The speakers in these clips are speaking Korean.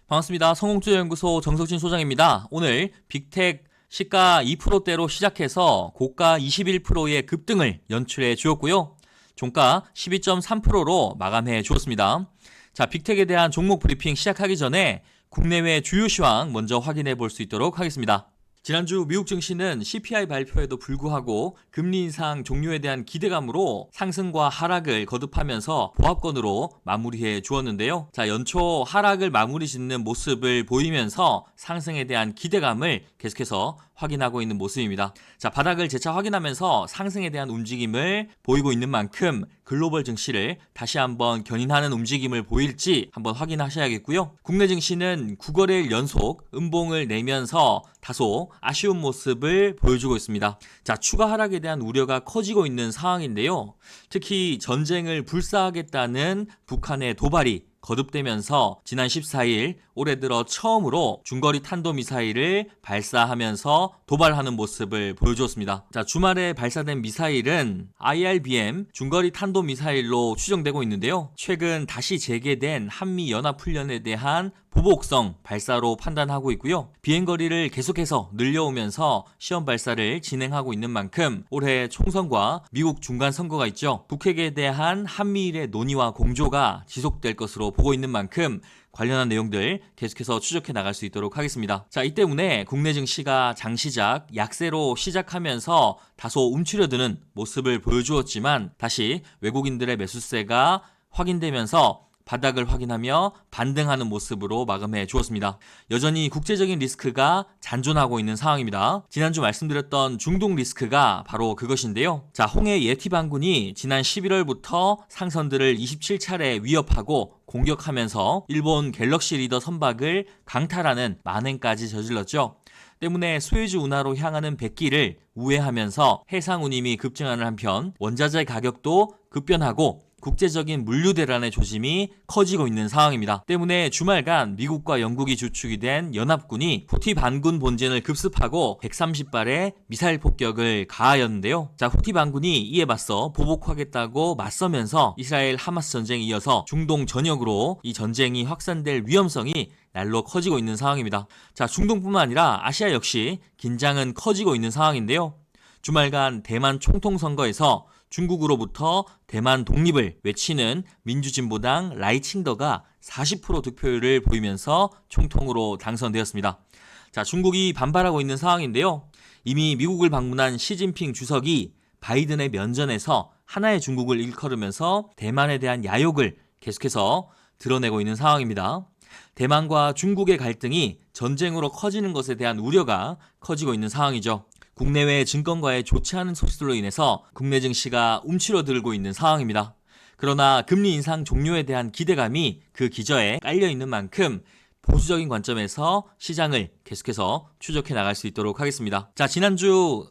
반갑습니다. 성공투자연구소 정석진 소장입니다. 오늘 빅텍 시가 2%대로 시작해서 고가 21%의 급등을 연출해 주었고요. 종가 12.3%로 마감해 주었습니다. 자, 빅텍에 대한 종목 브리핑 시작하기 전에 국내외 주요 시황 먼저 확인해 볼 수 있도록 하겠습니다. 지난주 미국 증시는 CPI 발표에도 불구하고 금리 인상 종료에 대한 기대감으로 상승과 하락을 거듭하면서 보합권으로 마무리해 주었는데요. 자, 연초 하락을 마무리 짓는 모습을 보이면서 상승에 대한 기대감을 계속해서 확인하고 있는 모습입니다. 자, 바닥을 재차 확인하면서 상승에 대한 움직임을 보이고 있는 만큼 글로벌 증시를 다시 한번 견인하는 움직임을 보일지 한번 확인하셔야겠고요. 국내 증시는 9거래일 연속 음봉을 내면서 다소 아쉬운 모습을 보여주고 있습니다. 자, 추가 하락에 대한 우려가 커지고 있는 상황인데요. 특히 전쟁을 불사하겠다는 북한의 도발이 거듭되면서 지난 14일 올해 들어 처음으로 중거리 탄도미사일을 발사하면서 도발하는 모습을 보여주었습니다. 자, 주말에 발사된 미사일은 IRBM 중거리 탄도미사일로 추정되고 있는데요. 최근 다시 재개된 한미연합훈련에 대한 보복성 발사로 판단하고 있고요. 비행거리를 계속해서 늘려오면서 시험 발사를 진행하고 있는 만큼 올해 총선과 미국 중간선거가 있죠. 북핵에 대한 한미일의 논의와 공조가 지속될 것으로 보고 있는 만큼 관련한 내용들 계속해서 추적해 나갈 수 있도록 하겠습니다. 자, 이 때문에 국내 증시가 장시작 약세로 시작하면서 다소 움츠려드는 모습을 보여주었지만 다시 외국인들의 매수세가 확인되면서 바닥을 확인하며 반등하는 모습으로 마감해 주었습니다. 여전히 국제적인 리스크가 잔존하고 있는 상황입니다. 지난주 말씀드렸던 중동 리스크가 바로 그것인데요. 자, 홍해 예티 반군이 지난 11월부터 상선들을 27차례 위협하고 공격하면서 일본 갤럭시 리더 선박을 강탈하는 만행까지 저질렀죠. 때문에 스웨즈 운하로 향하는 백기를 우회하면서 해상 운임이 급증하는 한편 원자재 가격도 급변하고 국제적인 물류 대란의 조짐이 커지고 있는 상황입니다. 때문에 주말간 미국과 영국이 주축이 된 연합군이 후티 반군 본진을 급습하고 130발의 미사일 폭격을 가하였는데요. 자, 후티 반군이 이에 맞서 보복하겠다고 맞서면서 이스라엘 하마스 전쟁에 이어서 중동 전역으로 이 전쟁이 확산될 위험성이 날로 커지고 있는 상황입니다. 자, 중동뿐만 아니라 아시아 역시 긴장은 커지고 있는 상황인데요. 주말간 대만 총통선거에서 중국으로부터 대만 독립을 외치는 민주진보당 라이칭더가 40% 득표율을 보이면서 총통으로 당선되었습니다. 자, 중국이 반발하고 있는 상황인데요. 이미 미국을 방문한 시진핑 주석이 바이든의 면전에서 하나의 중국을 일컬으면서 대만에 대한 야욕을 계속해서 드러내고 있는 상황입니다. 대만과 중국의 갈등이 전쟁으로 커지는 것에 대한 우려가 커지고 있는 상황이죠. 국내외 증권가의 좋지 않은 소식들로 인해서 국내 증시가 움츠러들고 있는 상황입니다. 그러나 금리 인상 종료에 대한 기대감이 그 기저에 깔려있는 만큼 보수적인 관점에서 시장을 계속해서 추적해 나갈 수 있도록 하겠습니다. 자, 지난주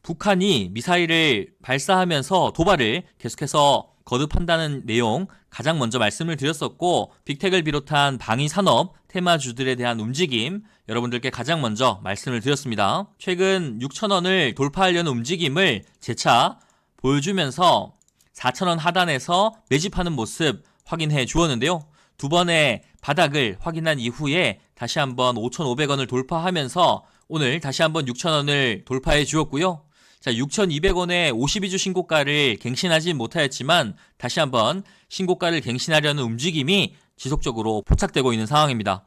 북한이 미사일을 발사하면서 도발을 계속해서 거듭한다는 내용 가장 먼저 말씀을 드렸었고, 빅텍을 비롯한 방위산업 테마주들에 대한 움직임 여러분들께 가장 먼저 말씀을 드렸습니다. 최근 6,000원을 돌파하려는 움직임을 재차 보여주면서 4,000원 하단에서 매집하는 모습 확인해 주었는데요. 두 번의 바닥을 확인한 이후에 다시 한번 5,500원을 돌파하면서 오늘 다시 한번 6,000원을 돌파해 주었고요. 자, 6,200원의 52주 신고가를 갱신하지 못하였지만 다시 한번 신고가를 갱신하려는 움직임이 지속적으로 포착되고 있는 상황입니다.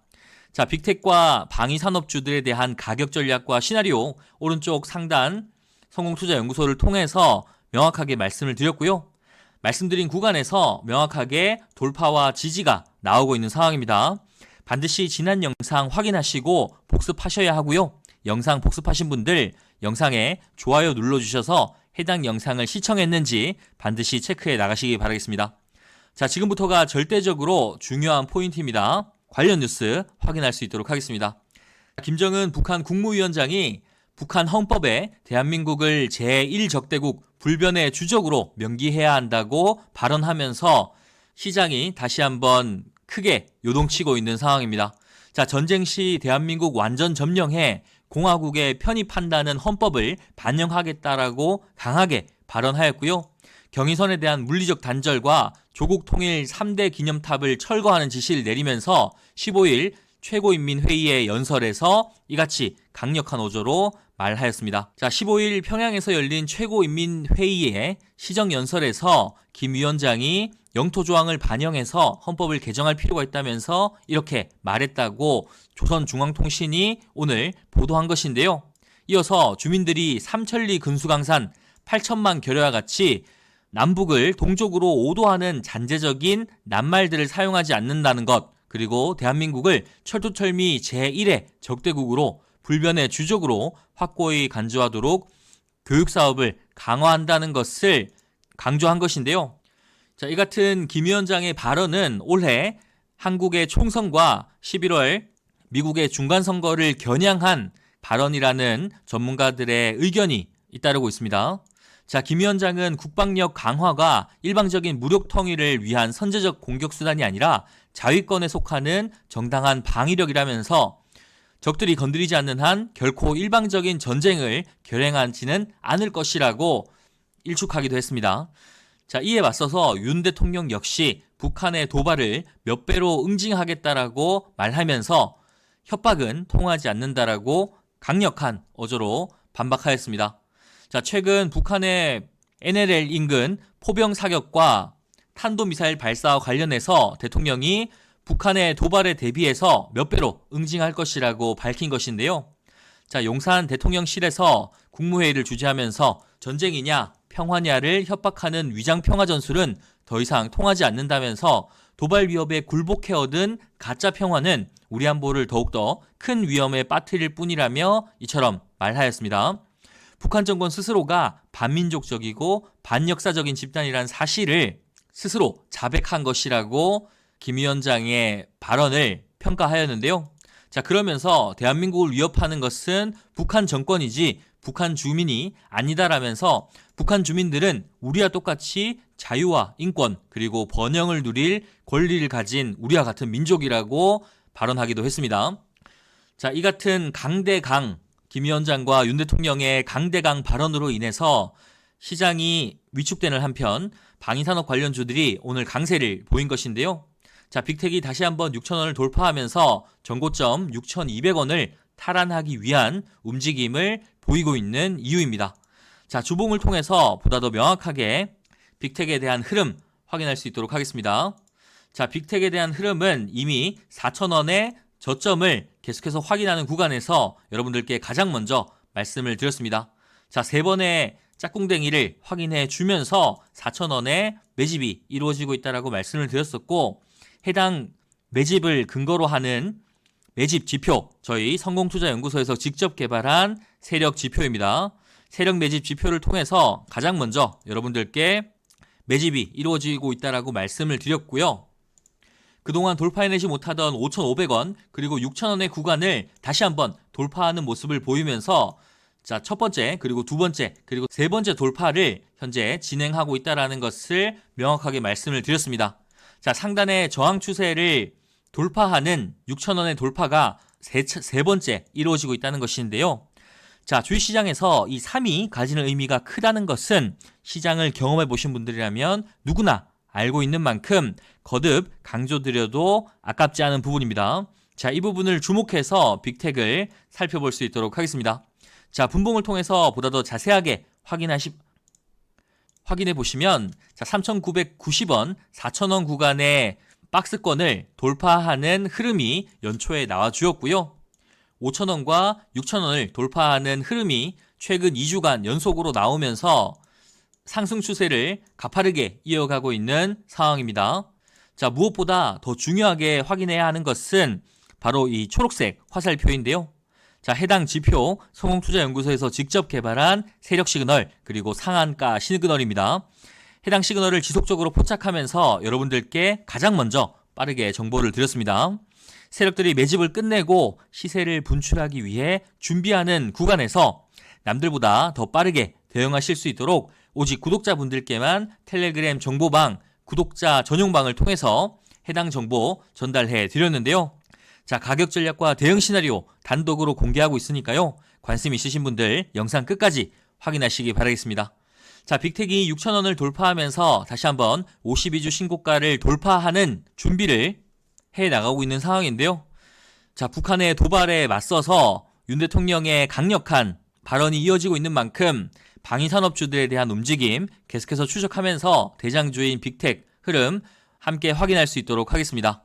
자, 빅텍과 방위산업주들에 대한 가격 전략과 시나리오 오른쪽 상단 성공투자연구소를 통해서 명확하게 말씀을 드렸고요. 말씀드린 구간에서 명확하게 돌파와 지지가 나오고 있는 상황입니다. 반드시 지난 영상 확인하시고 복습하셔야 하고요. 영상 복습하신 분들 영상에 좋아요 눌러주셔서 해당 영상을 시청했는지 반드시 체크해 나가시기 바라겠습니다. 자, 지금부터가 절대적으로 중요한 포인트입니다. 관련 뉴스 확인할 수 있도록 하겠습니다. 김정은 북한 국무위원장이 북한 헌법에 대한민국을 제1적대국 불변의 주적으로 명기해야 한다고 발언하면서 시장이 다시 한번 크게 요동치고 있는 상황입니다. 자, 전쟁 시 대한민국 완전 점령해 공화국에 편입한다는 헌법을 반영하겠다라고 강하게 발언하였고요. 경의선에 대한 물리적 단절과 조국 통일 3대 기념탑을 철거하는 지시를 내리면서 15일 최고인민회의의 연설에서 이같이 강력한 어조로 말하였습니다. 자, 15일 평양에서 열린 최고인민회의의 시정연설에서 김 위원장이 영토조항을 반영해서 헌법을 개정할 필요가 있다면서 이렇게 말했다고 조선중앙통신이 오늘 보도한 것인데요. 이어서 주민들이 삼천리 근수강산 8천만 결여와 같이 남북을 동쪽으로 오도하는 잔재적인 낱말들을 사용하지 않는다는 것, 그리고 대한민국을 철두철미 제1의 적대국으로 불변의 주적으로 확고히 간주하도록 교육사업을 강화한다는 것을 강조한 것인데요. 자, 이 같은 김 위원장의 발언은 올해 한국의 총선과 11월 미국의 중간선거를 겨냥한 발언이라는 전문가들의 의견이 잇따르고 있습니다. 자, 김 위원장은 국방력 강화가 일방적인 무력 통일을 위한 선제적 공격수단이 아니라 자위권에 속하는 정당한 방위력이라면서 적들이 건드리지 않는 한 결코 일방적인 전쟁을 결행하지는 않을 것이라고 일축하기도 했습니다. 자, 이에 맞서서 윤 대통령 역시 북한의 도발을 몇 배로 응징하겠다라고 말하면서 협박은 통하지 않는다라고 강력한 어조로 반박하였습니다. 자, 최근 북한의 NLL 인근 포병 사격과 탄도미사일 발사와 관련해서 대통령이 북한의 도발에 대비해서 몇 배로 응징할 것이라고 밝힌 것인데요. 자, 용산 대통령실에서 국무회의를 주재하면서 전쟁이냐 평화냐를 협박하는 위장평화 전술은 더 이상 통하지 않는다면서 도발 위협에 굴복해 얻은 가짜 평화는 우리 안보를 더욱더 큰 위험에 빠뜨릴 뿐이라며 이처럼 말하였습니다. 북한 정권 스스로가 반민족적이고 반역사적인 집단이라는 사실을 스스로 자백한 것이라고 김 위원장의 발언을 평가하였는데요. 자, 그러면서 대한민국을 위협하는 것은 북한 정권이지 북한 주민이 아니다라면서 북한 주민들은 우리와 똑같이 자유와 인권 그리고 번영을 누릴 권리를 가진 우리와 같은 민족이라고 발언하기도 했습니다. 자, 이 같은 강대강 김 위원장과 윤 대통령의 강대강 발언으로 인해서 시장이 위축되는 한편 방위산업 관련주들이 오늘 강세를 보인 것인데요. 자, 빅텍이 다시 한번 6,000원을 돌파하면서 전고점 6,200원을 탈환하기 위한 움직임을 보이고 있는 이유입니다. 자, 주봉을 통해서 보다 더 명확하게 빅텍에 대한 흐름 확인할 수 있도록 하겠습니다. 자, 빅텍에 대한 흐름은 이미 4,000원의 저점을 계속해서 확인하는 구간에서 여러분들께 가장 먼저 말씀을 드렸습니다. 자, 3번의 짝꿍댕이를 확인해 주면서 4,000원의 매집이 이루어지고 있다라고 말씀을 드렸었고, 해당 매집을 근거로 하는 매집 지표, 저희 성공투자연구소에서 직접 개발한 세력 지표입니다. 세력 매집 지표를 통해서 가장 먼저 여러분들께 매집이 이루어지고 있다라고 말씀을 드렸고요. 그동안 돌파해내지 못하던 5,500원 그리고 6,000원의 구간을 다시 한번 돌파하는 모습을 보이면서 자, 첫 번째 그리고 두 번째 그리고 세 번째 돌파를 현재 진행하고 있다는 것을 명확하게 말씀을 드렸습니다. 자, 상단의 저항 추세를 돌파하는 6,000원의 돌파가 세 번째 이루어지고 있다는 것인데요. 자, 주식시장에서 이 3이 가지는 의미가 크다는 것은 시장을 경험해 보신 분들이라면 누구나 알고 있는 만큼 거듭 강조드려도 아깝지 않은 부분입니다. 자, 이 부분을 주목해서 빅텍을 살펴볼 수 있도록 하겠습니다. 자, 분봉을 통해서 보다 더 자세하게 확인해 보시면 자, 3,990원, 4,000원 구간의 박스권을 돌파하는 흐름이 연초에 나와 주었고요. 5,000원과 6,000원을 돌파하는 흐름이 최근 2주간 연속으로 나오면서 상승 추세를 가파르게 이어가고 있는 상황입니다. 자, 무엇보다 더 중요하게 확인해야 하는 것은 바로 이 초록색 화살표인데요. 자, 해당 지표 성공투자연구소에서 직접 개발한 세력 시그널 그리고 상한가 시그널입니다. 해당 시그널을 지속적으로 포착하면서 여러분들께 가장 먼저 빠르게 정보를 드렸습니다. 세력들이 매집을 끝내고 시세를 분출하기 위해 준비하는 구간에서 남들보다 더 빠르게 대응하실 수 있도록 오직 구독자분들께만 텔레그램 정보방, 구독자 전용방을 통해서 해당 정보 전달해 드렸는데요. 자, 가격 전략과 대응 시나리오 단독으로 공개하고 있으니까요. 관심 있으신 분들 영상 끝까지 확인하시기 바라겠습니다. 자, 빅텍이 6,000원을 돌파하면서 다시 한번 52주 신고가를 돌파하는 준비를 해 나가고 있는 상황인데요. 자, 북한의 도발에 맞서서 윤 대통령의 강력한 발언이 이어지고 있는 만큼 방위산업주들에 대한 움직임 계속해서 추적하면서 대장주인 빅텍 흐름 함께 확인할 수 있도록 하겠습니다.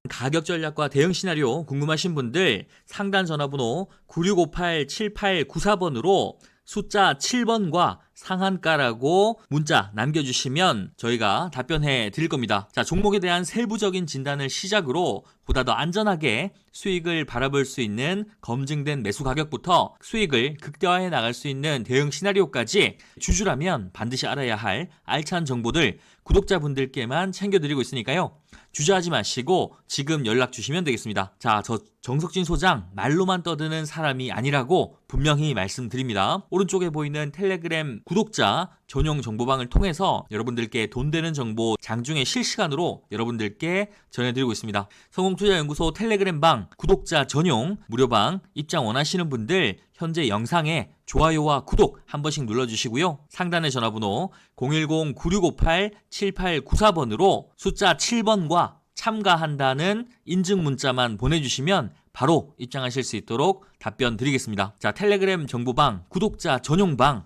가격 전략과 대응 시나리오 궁금하신 분들 상단 전화번호 9658-7894번으로 숫자 7번과 상한가라고 문자 남겨주시면 저희가 답변해 드릴 겁니다. 자, 종목에 대한 세부적인 진단을 시작으로 보다 더 안전하게 수익을 바라볼 수 있는 검증된 매수 가격부터 수익을 극대화해 나갈 수 있는 대응 시나리오까지 주주라면 반드시 알아야 할 알찬 정보들 구독자분들께만 챙겨드리고 있으니까요. 주저하지 마시고 지금 연락 주시면 되겠습니다. 자, 저 정석진 소장 말로만 떠드는 사람이 아니라고 분명히 말씀드립니다. 오른쪽에 보이는 텔레그램 구독자 전용 정보방을 통해서 여러분들께 돈 되는 정보 장중에 실시간으로 여러분들께 전해드리고 있습니다. 성공투자연구소 텔레그램방 구독자 전용 무료방 입장 원하시는 분들 현재 영상에 좋아요와 구독 한 번씩 눌러주시고요. 상단의 전화번호 010-9658-7894번으로 숫자 7번과 참가한다는 인증 문자만 보내주시면 바로 입장하실 수 있도록 답변 드리겠습니다. 자, 텔레그램 정보방 구독자 전용방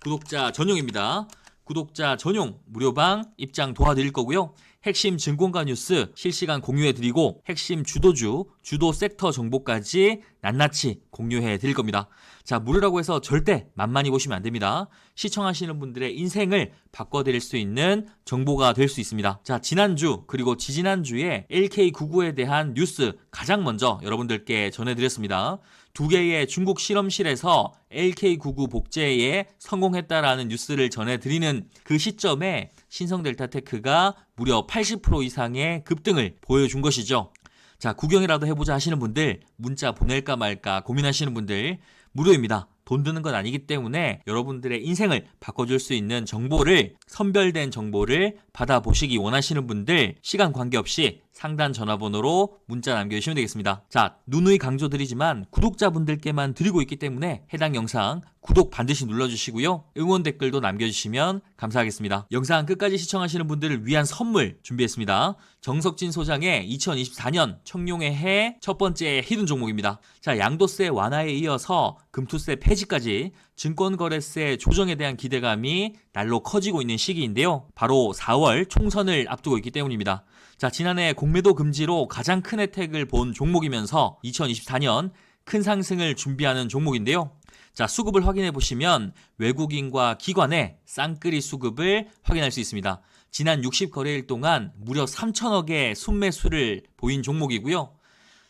구독자 전용입니다. 구독자 전용 무료방 입장 도와드릴 거고요. 핵심 증권가 뉴스 실시간 공유해드리고 핵심 주도주, 주도 섹터 정보까지 낱낱이 공유해드릴 겁니다. 자, 무료라고 해서 절대 만만히 보시면 안 됩니다. 시청하시는 분들의 인생을 바꿔드릴 수 있는 정보가 될 수 있습니다. 자, 지난주 그리고 지지난주에 LK99에 대한 뉴스 가장 먼저 여러분들께 전해드렸습니다. 두 개의 중국 실험실에서 LK99 복제에 성공했다라는 뉴스를 전해드리는 그 시점에 신성델타테크가 무려 80% 이상의 급등을 보여준 것이죠. 자, 구경이라도 해보자 하시는 분들, 문자 보낼까 말까 고민하시는 분들 무료입니다. 돈 드는 건 아니기 때문에 여러분들의 인생을 바꿔줄 수 있는 정보를, 선별된 정보를 받아보시기 원하시는 분들 시간 관계없이 상단 전화번호로 문자 남겨주시면 되겠습니다. 자, 누누이 강조드리지만 구독자분들께만 드리고 있기 때문에 해당 영상 구독 반드시 눌러주시고요. 응원 댓글도 남겨주시면 감사하겠습니다. 영상 끝까지 시청하시는 분들을 위한 선물 준비했습니다. 정석진 소장의 2024년 청룡의 해 첫 번째 히든 종목입니다. 자, 양도세 완화에 이어서 금투세 폐지까지 증권거래세 조정에 대한 기대감이 날로 커지고 있는 시기인데요. 바로 4월 총선을 앞두고 있기 때문입니다. 자, 지난해 공매도 금지로 가장 큰 혜택을 본 종목이면서 2024년 큰 상승을 준비하는 종목인데요. 자, 수급을 확인해 보시면 외국인과 기관의 쌍끌이 수급을 확인할 수 있습니다. 지난 60거래일 동안 무려 3천억의 순매수를 보인 종목이고요.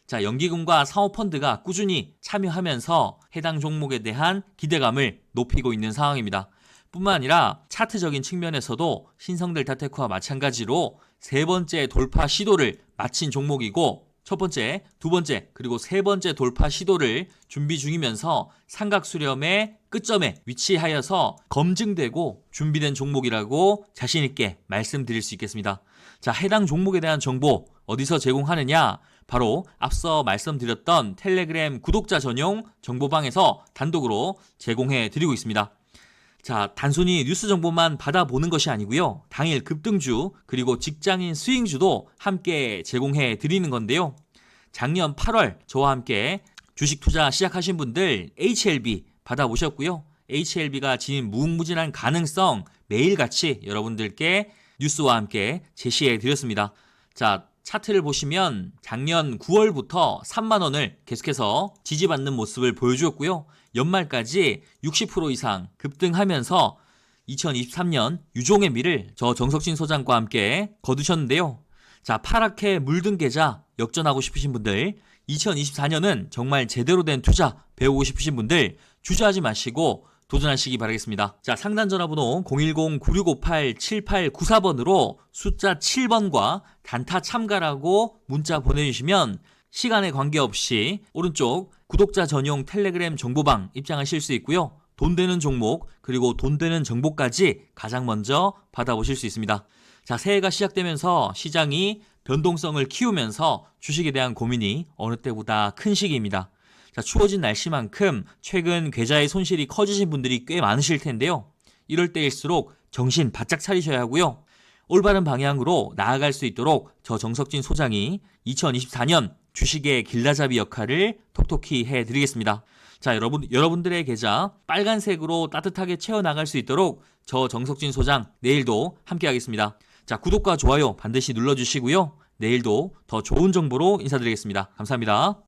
자, 연기금과 사모펀드가 꾸준히 참여하면서 해당 종목에 대한 기대감을 높이고 있는 상황입니다. 뿐만 아니라 차트적인 측면에서도 신성델타테크와 마찬가지로 세 번째 돌파 시도를 마친 종목이고 첫 번째, 두 번째, 그리고 세 번째 돌파 시도를 준비 중이면서 삼각수렴의 끝점에 위치하여서 검증되고 준비된 종목이라고 자신있게 말씀드릴 수 있겠습니다. 자, 해당 종목에 대한 정보 어디서 제공하느냐? 바로 앞서 말씀드렸던 텔레그램 구독자 전용 정보방에서 단독으로 제공해 드리고 있습니다. 자, 단순히 뉴스 정보만 받아보는 것이 아니고요. 당일 급등주 그리고 직장인 스윙주도 함께 제공해 드리는 건데요. 작년 8월 저와 함께 주식 투자 시작하신 분들 HLB 받아보셨고요. HLB가 지닌 무궁무진한 가능성 매일같이 여러분들께 뉴스와 함께 제시해 드렸습니다. 자, 차트를 보시면 작년 9월부터 3만 원을 계속해서 지지받는 모습을 보여주었고요. 연말까지 60% 이상 급등하면서 2023년 유종의 미를 저 정석진 소장과 함께 거두셨는데요. 자, 파랗게 물든 계좌 역전하고 싶으신 분들, 2024년은 정말 제대로 된 투자 배우고 싶으신 분들 주저하지 마시고 도전하시기 바라겠습니다. 자, 상단 전화번호 010-9658-7894번으로 숫자 7번과 단타 참가라고 문자 보내주시면 시간에 관계없이 오른쪽 구독자 전용 텔레그램 정보방 입장하실 수 있고요. 돈 되는 종목 그리고 돈 되는 정보까지 가장 먼저 받아보실 수 있습니다. 자, 새해가 시작되면서 시장이 변동성을 키우면서 주식에 대한 고민이 어느 때보다 큰 시기입니다. 자, 추워진 날씨만큼 최근 계좌의 손실이 커지신 분들이 꽤 많으실 텐데요. 이럴 때일수록 정신 바짝 차리셔야 하고요. 올바른 방향으로 나아갈 수 있도록 저 정석진 소장이 2024년 주식의 길라잡이 역할을 톡톡히 해드리겠습니다. 자, 여러분들의 계좌 빨간색으로 따뜻하게 채워나갈 수 있도록 저 정석진 소장 내일도 함께 하겠습니다. 자, 구독과 좋아요 반드시 눌러주시고요. 내일도 더 좋은 정보로 인사드리겠습니다. 감사합니다.